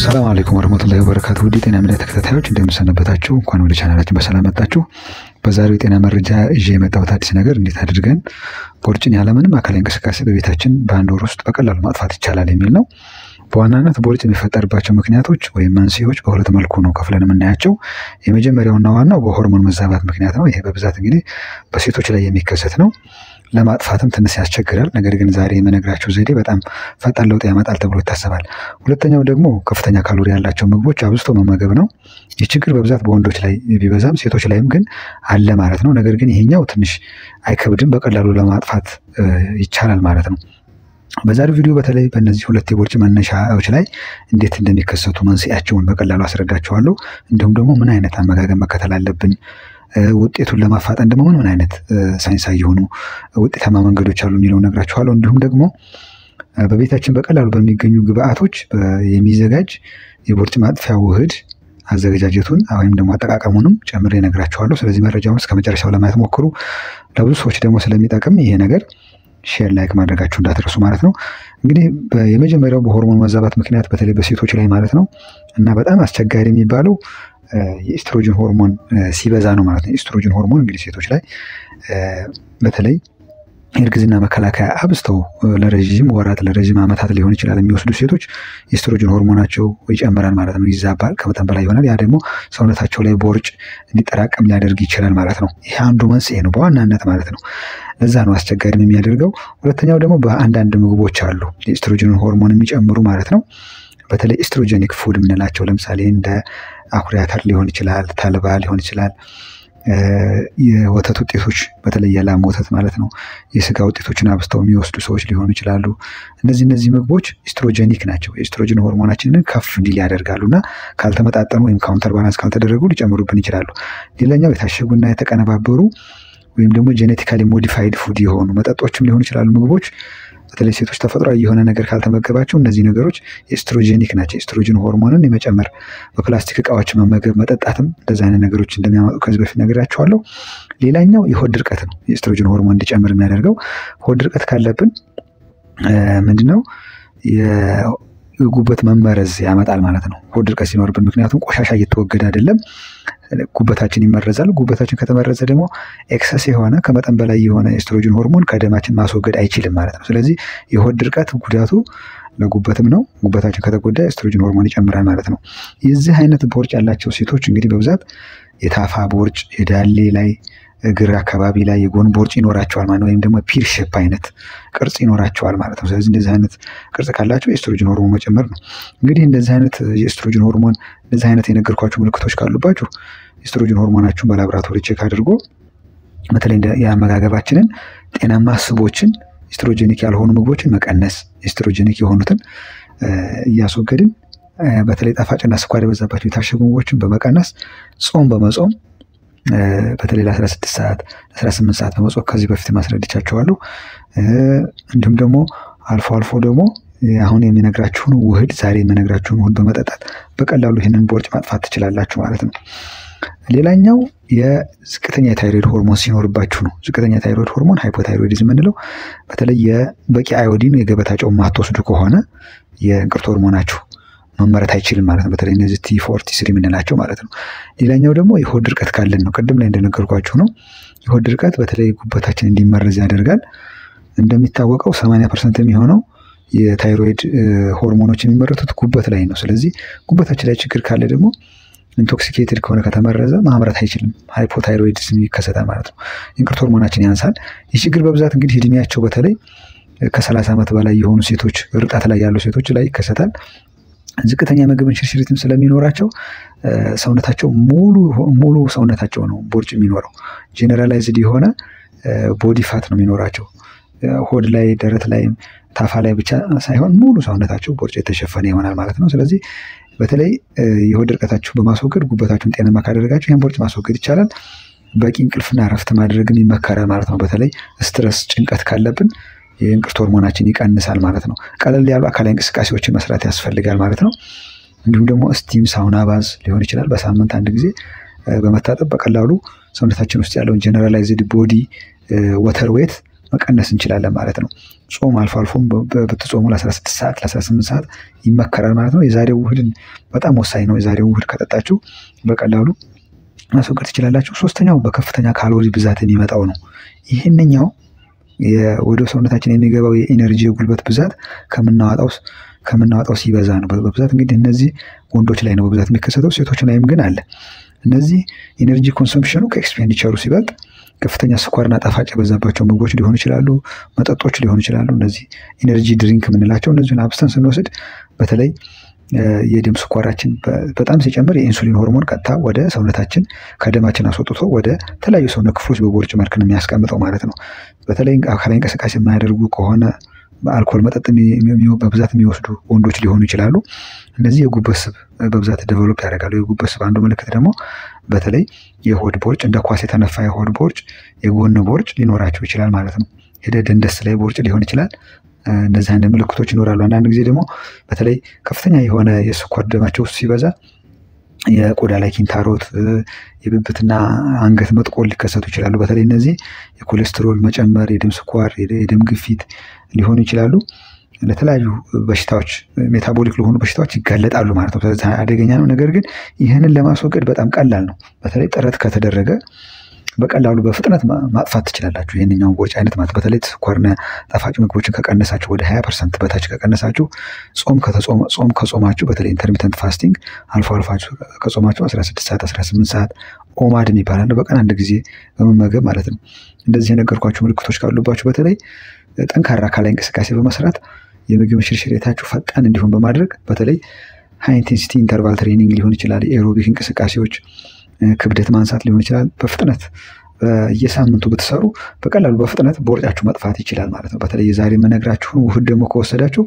ሰላም አለይኩም ወራህመቱላሂ ወበረካቱ። ውድ ጤና ሚዲያ ተከታታዮች እንደምሰነበታችሁ፣ እንኳን ወደ ቻናላችን በሰላም መጣችሁ። በዛሬው ጤና መረጃ ይዤ የመጣሁት አዲስ ነገር እንዴት አድርገን ቦርጭን ያለምንም አካላዊ እንቅስቃሴ በቤታችን በአንድ ወር ውስጥ በቀላሉ ማጥፋት ይቻላል የሚል ነው። በዋናነት ቦርጭ የሚፈጠርባቸው ምክንያቶች ወይም መንስኤዎች በሁለት መልኩ ነው ከፍለን የምናያቸው። የመጀመሪያውና ዋናው በሆርሞን መዛባት ምክንያት ነው። ይሄ በብዛት እንግዲህ በሴቶች ላይ የሚከሰት ነው። ለማጥፋትም ትንሽ ያስቸግራል። ነገር ግን ዛሬ የምነግራችሁ ዘዴ በጣም ፈጣን ለውጥ ያመጣል ተብሎ ይታሰባል። ሁለተኛው ደግሞ ከፍተኛ ካሎሪ ያላቸው ምግቦች አብዝቶ መመገብ ነው። ይህ ችግር በብዛት በወንዶች ላይ ቢበዛም ሴቶች ላይም ግን አለ ማለት ነው። ነገር ግን ይሄኛው ትንሽ አይከብድም፣ በቀላሉ ለማጥፋት ይቻላል ማለት ነው። በዛሬው ቪዲዮ በተለይ በእነዚህ ሁለት የቦርጭ መነሻዎች ላይ እንዴት እንደሚከሰቱ መንስኤያቸውን በቀላሉ አስረዳችኋለሁ። እንዲሁም ደግሞ ምን አይነት አመጋገብ መከተል አለብን፣ ውጤቱን ለማፋጠን ደግሞ ምን አይነት ሳይንሳዊ የሆኑ ውጤታማ መንገዶች አሉ የሚለው ነግራችኋለሁ። እንዲሁም ደግሞ በቤታችን በቀላሉ በሚገኙ ግብአቶች የሚዘጋጅ የቦርጭ ማጥፊያ ውህድ አዘገጃጀቱን ወይም ደግሞ አጠቃቀሙንም ጨምሬ ነግራችኋለሁ። ስለዚህ መረጃውን እስከ መጨረሻው ለማየት ሞክሩ። ለብዙ ሰዎች ደግሞ ስለሚጠቅም ይሄ ነገር ሼር ላይክ ማድረጋችሁ እንዳትረሱ ማለት ነው። እንግዲህ የመጀመሪያው በሆርሞን መዛባት ምክንያት በተለይ በሴቶች ላይ ማለት ነው እና በጣም አስቸጋሪ የሚባለው የኤስትሮጅን ሆርሞን ሲበዛ ነው ማለት ነው። ኤስትሮጅን ሆርሞን እንግዲህ ሴቶች ላይ በተለይ የእርግዝና መከላከያ አብዝተው ለረጅም ወራት ለረጅም ዓመታት ሊሆን ይችላል የሚወስዱ ሴቶች ኤስትሮጅን ሆርሞናቸው ይጨምራል ማለት ነው፣ ይዛባል፣ ከመጠን በላይ ይሆናል። ያ ደግሞ ሰውነታቸው ላይ ቦርጭ እንዲጠራቀም ሊያደርግ ይችላል ማለት ነው። ይሄ አንዱ መንስኤ ነው በዋናነት ማለት ነው። ለዛ ነው አስቸጋሪ የሚያደርገው። ሁለተኛው ደግሞ በአንዳንድ ምግቦች አሉ የኤስትሮጅን ሆርሞን የሚጨምሩ ማለት ነው። በተለይ ኤስትሮጀኒክ ፉድ የምንላቸው ለምሳሌ እንደ አኩሪ አተር ሊሆን ይችላል፣ ተልባ ሊሆን ይችላል፣ የወተት ውጤቶች በተለይ የላም ወተት ማለት ነው፣ የስጋ ውጤቶችን አብዝተው የሚወስዱ ሰዎች ሊሆኑ ይችላሉ። እነዚህ ምግቦች ኤስትሮጀኒክ ናቸው። የኤስትሮጅን ሆርሞናችንን ከፍ እንዲል ያደርጋሉና ካልተመጣጠኑ ወይም ካውንተር ባላንስ ካልተደረጉ ሊጨምሩብን ይችላሉ። ሌላኛው የታሸጉና የተቀነባበሩ ወይም ደግሞ ጄኔቲካሊ ሞዲፋይድ ፉድ የሆኑ መጠጦችም ሊሆኑ ይችላሉ ምግቦች በተለይ ሴቶች ተፈጥሯዊ የሆነ ነገር ካልተመገባቸው እነዚህ ነገሮች ኤስትሮጀኒክ ናቸው። ኤስትሮጅን ሆርሞንን የመጨመር በፕላስቲክ እቃዎች መመገብ መጠጣትም እንደዚህ አይነት ነገሮች እንደሚያመጡ ከዚህ በፊት ነግራችኋለሁ። ሌላኛው የሆድ ድርቀት ነው የኤስትሮጅን ሆርሞን እንዲጨምር የሚያደርገው። ሆድ ድርቀት ካለብን ምንድነው የጉበት መመረዝ ያመጣል ማለት ነው ሆድ ድርቀት ሲኖርብን። ምክንያቱም ቆሻሻ እየተወገደ አይደለም፣ ጉበታችን ይመረዛል። ጉበታችን ከተመረዘ ደግሞ ኤክሰስ የሆነ ከመጠን በላይ የሆነ ኤስትሮጅን ሆርሞን ከደማችን ማስወገድ አይችልም ማለት ነው። ስለዚህ የሆድ ድርቀት ጉዳቱ ለጉበትም ነው። ጉበታችን ከተጎዳ ኤስትሮጅን ሆርሞን ይጨምራል ማለት ነው። የዚህ አይነት ቦርጭ ያላቸው ሴቶች እንግዲህ በብዛት የታፋ ቦርጭ፣ የዳሌ ላይ እግር አካባቢ ላይ የጎን ቦርጭ ይኖራቸዋል ማለት ነው። ወይም ደግሞ ፒር ሼፕ አይነት ቅርጽ ይኖራቸዋል ማለት ነው። ስለዚህ እንደዚህ አይነት ቅርጽ ካላቸው የኤስትሮጅን ሆርሞን መጨመር ነው። እንግዲህ እንደዚህ አይነት የኤስትሮጅን ሆርሞን እንደዚህ አይነት የነገርኳችሁ ምልክቶች ካሉባችሁ ኤስትሮጅን ሆርሞናችሁን በላብራቶሪ ቼክ አድርጎ በተለይ የአመጋገባችንን ጤናማ ስቦችን ኤስትሮጀኒክ ያልሆኑ ምግቦችን መቀነስ፣ ኤስትሮጀኒክ የሆኑትን እያስወገድን በተለይ ጣፋጭና ስኳር የበዛባቸው የታሸጉ ምግቦችን በመቀነስ ጾም በመጾም በተለይ ለ16 ሰዓት ለ18 ሰዓት በመጾም ከዚህ በፊት ማስረድቻችኋለሁ። እንዲሁም ደግሞ አልፎ አልፎ ደግሞ አሁን የሚነግራችሁን ውህድ ዛሬ የሚነግራችሁን ውህድ በመጠጣት በቀላሉ ይህንን ቦርጭ ማጥፋት ትችላላችሁ ማለት ነው። ሌላኛው የዝቅተኛ የታይሮይድ ሆርሞን ሲኖርባችሁ ነው። ዝቅተኛ የታይሮይድ ሆርሞን ሃይፖታይሮይዲዝም የምንለው በተለይ የበቂ አዮዲን የገበታ ጨው ማትወስዱ ከሆነ የእንቅርት ሆርሞናችሁ መመረት አይችልም ማለት ነው። በተለይ እነዚህ T4T3 የምንላቸው ማለት ነው። ሌላኛው ደግሞ የሆድ ድርቀት ካለን ነው። ቅድም ላይ እንደነገርኳችሁ ነው። የሆድ ድርቀት በተለይ ጉበታችን እንዲመረዝ ያደርጋል። እንደሚታወቀው 80% የሚሆነው የታይሮይድ ሆርሞኖች የሚመረቱት ጉበት ላይ ነው። ስለዚህ ጉበታችን ላይ ችግር ካለ ደግሞ ኢንቶክሲኬትድ ከሆነ ከተመረዘ ማምረት አይችልም፣ ሃይፖታይሮይዲዝም ይከሰታል ማለት ነው። የእንቅርት ሆርሞናችን ያንሳል። ይህ ችግር በብዛት እንግዲህ እድሜያቸው በተለይ ከ30 ዓመት በላይ የሆኑ ሴቶች ርቀት ላይ ያሉ ሴቶች ላይ ይከሰታል። ዝቅተኛ ምግብ እንሽርሽሪትም ስለሚኖራቸው ሰውነታቸው ሙሉ ሰውነታቸው ነው ቦርጭ የሚኖረው። ጄኔራላይዝድ የሆነ ቦዲ ፋት ነው የሚኖራቸው። ሆድ ላይ፣ ደረት ላይ፣ ታፋ ላይ ብቻ ሳይሆን ሙሉ ሰውነታቸው ቦርጭ የተሸፈነ ይሆናል ማለት ነው። ስለዚህ በተለይ የሆድ ድርቀታችሁን በማስወገድ ጉበታችሁን ጤናማ ካደረጋችሁ ይህን ቦርጭ ማስወገድ ይቻላል። በቂ እንቅልፍና እረፍት ማድረግም ይመከራል ማለት ነው። በተለይ ስትረስ፣ ጭንቀት ካለብን የእንቅርት ሆርሞናችን ይቀንሳል ማለት ነው። ቀለል ያሉ አካላዊ እንቅስቃሴዎችን መስራት ያስፈልጋል ማለት ነው። እንዲሁም ደግሞ ስቲም፣ ሳውና፣ ባዝ ሊሆን ይችላል በሳምንት አንድ ጊዜ በመታጠብ በቀላሉ ሰውነታችን ውስጥ ያለውን ጀነራላይዝድ ቦዲ ወተር ዌት መቀነስ እንችላለን ማለት ነው። ጾም አልፎ አልፎም ብትጾሙ ለ16 ሰዓት ለ18 ሰዓት ይመከራል ማለት ነው። የዛሬው ውህድን በጣም ወሳኝ ነው። የዛሬው ውህድ ከጠጣችሁ በቀላሉ ማስወገድ ትችላላችሁ። ሶስተኛው በከፍተኛ ካሎሪ ብዛት የሚመጣው ነው። ይህንኛው ወደ ሰውነታችን የሚገባው የኢነርጂ የጉልበት ብዛት ከምናወጣው ሲበዛ ነው። በብዛት እንግዲህ እነዚህ ወንዶች ላይ ነው በብዛት የሚከሰተው፣ ሴቶች ላይም ግን አለ። እነዚህ ኢነርጂ ኮንሰምፕሽኑ ከኤክስፔንዲቸሩ ሲበልጥ ከፍተኛ ስኳርና ጣፋጭ የበዛባቸው ምግቦች ሊሆኑ ይችላሉ፣ መጠጦች ሊሆኑ ይችላሉ። እነዚህ ኢነርጂ ድሪንክ የምንላቸው እነዚህን አብስተን ስንወስድ በተለይ የደም ስኳራችን በጣም ሲጨምር የኢንሱሊን ሆርሞን ቀጥታ ወደ ሰውነታችን ከደማችን አስወጥቶ ወደ ተለያዩ ሰውነት ክፍሎች በቦርጭ መልክ ነው የሚያስቀምጠው ማለት ነው። በተለይ አካላዊ እንቅስቃሴ የማያደርጉ ከሆነ በአልኮል መጠጥ በብዛት የሚወስዱ ወንዶች ሊሆኑ ይችላሉ። እነዚህ የጉበት ስብ በብዛት ዴቨሎፕ ያደርጋሉ። የጉበት ስብ አንዱ ምልክት ደግሞ በተለይ የሆድ ቦርጭ፣ እንደ ኳስ የተነፋ የሆድ ቦርጭ፣ የጎን ቦርጭ ሊኖራቸው ይችላል ማለት ነው። የደንደስ ላይ ቦርጭ ሊሆን ይችላል። እነዚህ አይነት ምልክቶች ይኖራሉ። አንዳንድ ጊዜ ደግሞ በተለይ ከፍተኛ የሆነ የስኳር ደማቸው ውስጥ ሲበዛ የቆዳ ላይ ኪንታሮት፣ የብብትና አንገት መጥቆል ሊከሰቱ ይችላሉ። በተለይ እነዚህ የኮሌስትሮል መጨመር፣ የደም ስኳር፣ የደም ግፊት ሊሆኑ ይችላሉ። ለተለያዩ በሽታዎች ሜታቦሊክ ለሆኑ በሽታዎች ይጋለጣሉ ማለት ነው። ስለዚህ አደገኛ ነው። ነገር ግን ይህንን ለማስወገድ በጣም ቀላል ነው። በተለይ ጥረት ከተደረገ በቀላሉ በፍጥነት ማጥፋት ትችላላችሁ ይህንኛውን ቦርጭ አይነት ማለት። በተለይ ስኳርና ጣፋጭ ምግቦችን ከቀነሳችሁ ወደ 20% በታች ከቀነሳችሁ፣ ጾም ከጾማችሁ በተለይ ኢንተርሚተንት ፋስቲንግ አልፎ አልፋችሁ ከጾማችሁ 16 ሰዓት 18 ሰዓት ኦማድ የሚባል በቀን አንድ ጊዜ በመመገብ ማለት ነው። እንደዚህ የነገርኳችሁ ምልክቶች ካሉባችሁ በተለይ ጠንካራ አካላዊ እንቅስቃሴ በመስራት የምግብ ሽርሽሬታችሁ ፈጣን እንዲሆን በማድረግ በተለይ ሃይ ኢንቴንሲቲ ኢንተርቫል ትሬኒንግ ሊሆን ይችላል፣ ኤሮቢክ እንቅስቃሴዎች፣ ክብደት ማንሳት ሊሆን ይችላል። በፍጥነት በየሳምንቱ ብትሰሩ በቀላሉ በፍጥነት ቦርጫችሁ መጥፋት ይችላል ማለት ነው። በተለይ የዛሬ የምነግራችሁን ውህድ ደግሞ ከወሰዳችሁ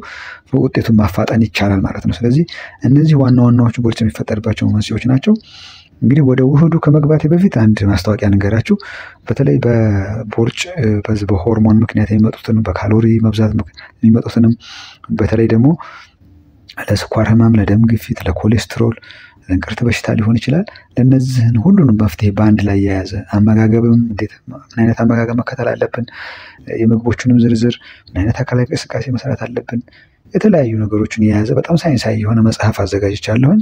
ውጤቱን ማፋጠን ይቻላል ማለት ነው። ስለዚህ እነዚህ ዋና ዋናዎቹ ቦርጭ የሚፈጠርባቸው መንስኤዎች ናቸው። እንግዲህ ወደ ውህዱ ከመግባቴ በፊት አንድ ማስታወቂያ ንገራችሁ። በተለይ በቦርጭ በሆርሞን ምክንያት የሚመጡትን በካሎሪ መብዛት የሚመጡትንም በተለይ ደግሞ ለስኳር ህመም፣ ለደም ግፊት፣ ለኮሌስትሮል፣ ለእንቅርት በሽታ ሊሆን ይችላል። ለእነዚህን ሁሉንም መፍትሄ በአንድ ላይ የያዘ አመጋገብም እንዴት ምን አይነት አመጋገብ መከተል አለብን፣ የምግቦቹንም ዝርዝር ምን አይነት አካላዊ እንቅስቃሴ መስራት አለብን፣ የተለያዩ ነገሮችን የያዘ በጣም ሳይንሳዊ የሆነ መጽሐፍ አዘጋጅቻለሁኝ።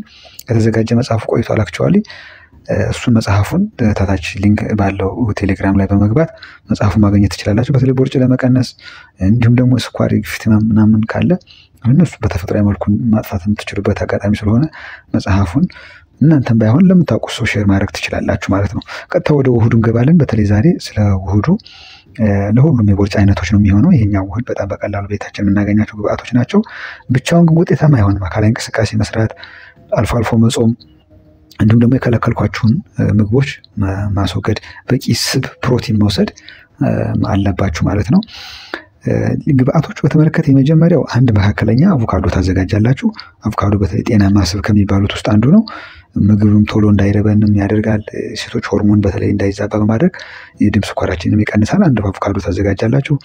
ከተዘጋጀ መጽሐፉ ቆይቷል አክቹዋሊ። እሱን መጽሐፉን ታታች ሊንክ ባለው ቴሌግራም ላይ በመግባት መጽሐፉን ማግኘት ትችላላችሁ። በተለይ ቦርጭ ለመቀነስ እንዲሁም ደግሞ ስኳር፣ ግፊት ምናምን ካለ እነሱ በተፈጥሯዊ መልኩ ማጥፋት የምትችሉበት አጋጣሚ ስለሆነ መጽሐፉን እናንተም ባይሆን ለምታውቁት ሰው ሼር ማድረግ ትችላላችሁ ማለት ነው። ቀጥታ ወደ ውህዱ እንገባለን። በተለይ ዛሬ ስለ ውህዱ ለሁሉም የቦርጭ አይነቶች ነው የሚሆነው። ይሄኛው ውህድ በጣም በቀላሉ ቤታችን የምናገኛቸው ግብአቶች ናቸው። ብቻውን ግን ውጤታማ አይሆንም። አካላዊ እንቅስቃሴ መስራት፣ አልፎ አልፎ መጾም፣ እንዲሁም ደግሞ የከለከልኳችሁን ምግቦች ማስወገድ፣ በቂ ስብ ፕሮቲን መውሰድ አለባችሁ ማለት ነው። ግብአቶች በተመለከተ የመጀመሪያው አንድ መካከለኛ አቮካዶ ታዘጋጃላችሁ። አቮካዶ በተለይ ጤናማ ስብ ከሚባሉት ውስጥ አንዱ ነው። ምግብም ቶሎ እንዳይረበንም ያደርጋል። ሴቶች ሆርሞን በተለይ እንዳይዛባ በማድረግ የደም ስኳራችንን ይቀንሳል። አንድ አቮካዶ ታዘጋጃላችሁ።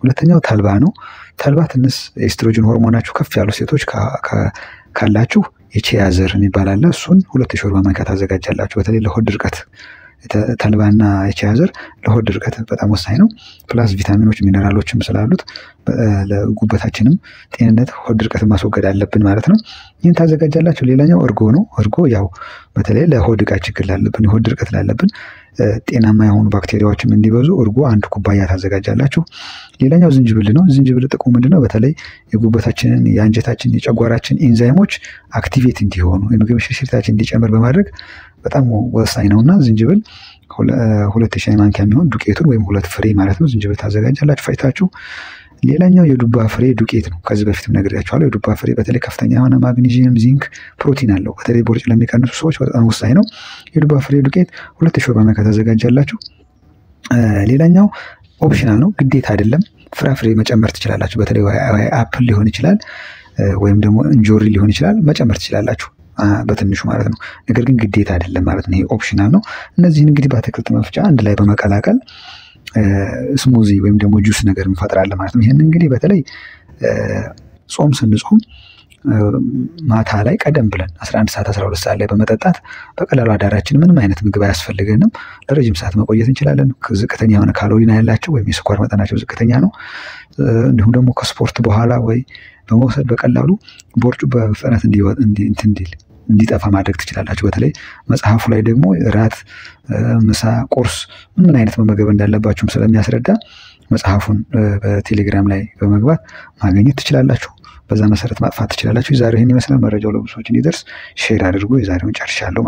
ሁለተኛው ተልባ ነው። ተልባ ትንሽ ኤስትሮጅን ሆርሞናችሁ ከፍ ያሉ ሴቶች ካላችሁ የቺያ ዘር የሚባል አለ። እሱን 2 የሾርባ ማንኪያ ታዘጋጃላችሁ። በተለይ ለሆድ ድርቀት ተልባና የቺያ ዘር ለሆድ ድርቀት በጣም ወሳኝ ነው። ፕላስ ቪታሚኖች ሚነራሎችም ስላሉት ለጉበታችንም ጤንነት ሆድ ድርቀትን ማስወገድ አለብን ማለት ነው። ይህን ታዘጋጃላችሁ። ሌላኛው እርጎ ነው። እርጎ ያው በተለይ ለሆድ ዕቃ ችግር ላለብን፣ የሆድ ድርቀት ላለብን፣ ጤናማ የሆኑ ባክቴሪያዎችም እንዲበዙ እርጎ 1 ኩባያ ታዘጋጃላችሁ። ሌላኛው ዝንጅብል ነው። ዝንጅብል ጥቅሙ ምንድነው? በተለይ የጉበታችንን፣ የአንጀታችን፣ የጨጓራችን ኢንዛይሞች አክቲቬት እንዲሆኑ የምግብ ሽርሽሪታችን እንዲጨምር በማድረግ በጣም ወሳኝ ነውና ዝንጅብል 2 የሻይ ማንኪያ የሚሆን ዱቄቱን ወይም 2 ፍሬ ማለት ነው ዝንጅብል ታዘጋጃላችሁ ፈጭታችሁ። ሌላኛው የዱባ ፍሬ ዱቄት ነው። ከዚህ በፊትም ነግሬያችኋለሁ። የዱባ ፍሬ በተለይ ከፍተኛ የሆነ ማግኒዚየም፣ ዚንክ፣ ፕሮቲን አለው። በተለይ ቦርጭ ለሚቀንሱ ሰዎች በጣም ወሳኝ ነው። የዱባ ፍሬ ዱቄት 2 የሾርባ ማንኪያ ታዘጋጃላችሁ። ሌላኛው ኦፕሽናል ነው፣ ግዴታ አይደለም። ፍራፍሬ መጨመር ትችላላችሁ። በተለይ አፕል ሊሆን ይችላል ወይም ደግሞ እንጆሪ ሊሆን ይችላል መጨመር ትችላላችሁ በትንሹ ማለት ነው። ነገር ግን ግዴታ አይደለም ማለት ነው። ይሄ ኦፕሽናል ነው። እነዚህን እንግዲህ በአትክልት መፍጫ አንድ ላይ በመቀላቀል ስሙዚ ወይም ደግሞ ጁስ ነገር እንፈጥራለን ማለት ነው። ይሄን እንግዲህ በተለይ ጾም ስንጾም ማታ ላይ ቀደም ብለን 11 ሰዓት 12 ሰዓት ላይ በመጠጣት በቀላሉ አዳራችን ምንም አይነት ምግብ አያስፈልገንም ለረጅም ሰዓት መቆየት እንችላለን። ዝቅተኛ የሆነ ካሎሪ ያላቸው ወይም የስኳር መጠናቸው ዝቅተኛ ነው። እንዲሁም ደግሞ ከስፖርት በኋላ ወይ በመውሰድ በቀላሉ ቦርጩ በፍጥነት እንዲጠፋ ማድረግ ትችላላችሁ። በተለይ መጽሐፉ ላይ ደግሞ ራት፣ ምሳ፣ ቁርስ ምን አይነት መመገብ እንዳለባችሁም ስለሚያስረዳ መጽሐፉን በቴሌግራም ላይ በመግባት ማግኘት ትችላላችሁ። በዛ መሰረት ማጥፋት ትችላላችሁ። የዛሬው ይሄን ይመስላል። መረጃው ለብዙዎች እንዲደርስ ሼር አድርጉ። የዛሬውን ጨርሻለሁ።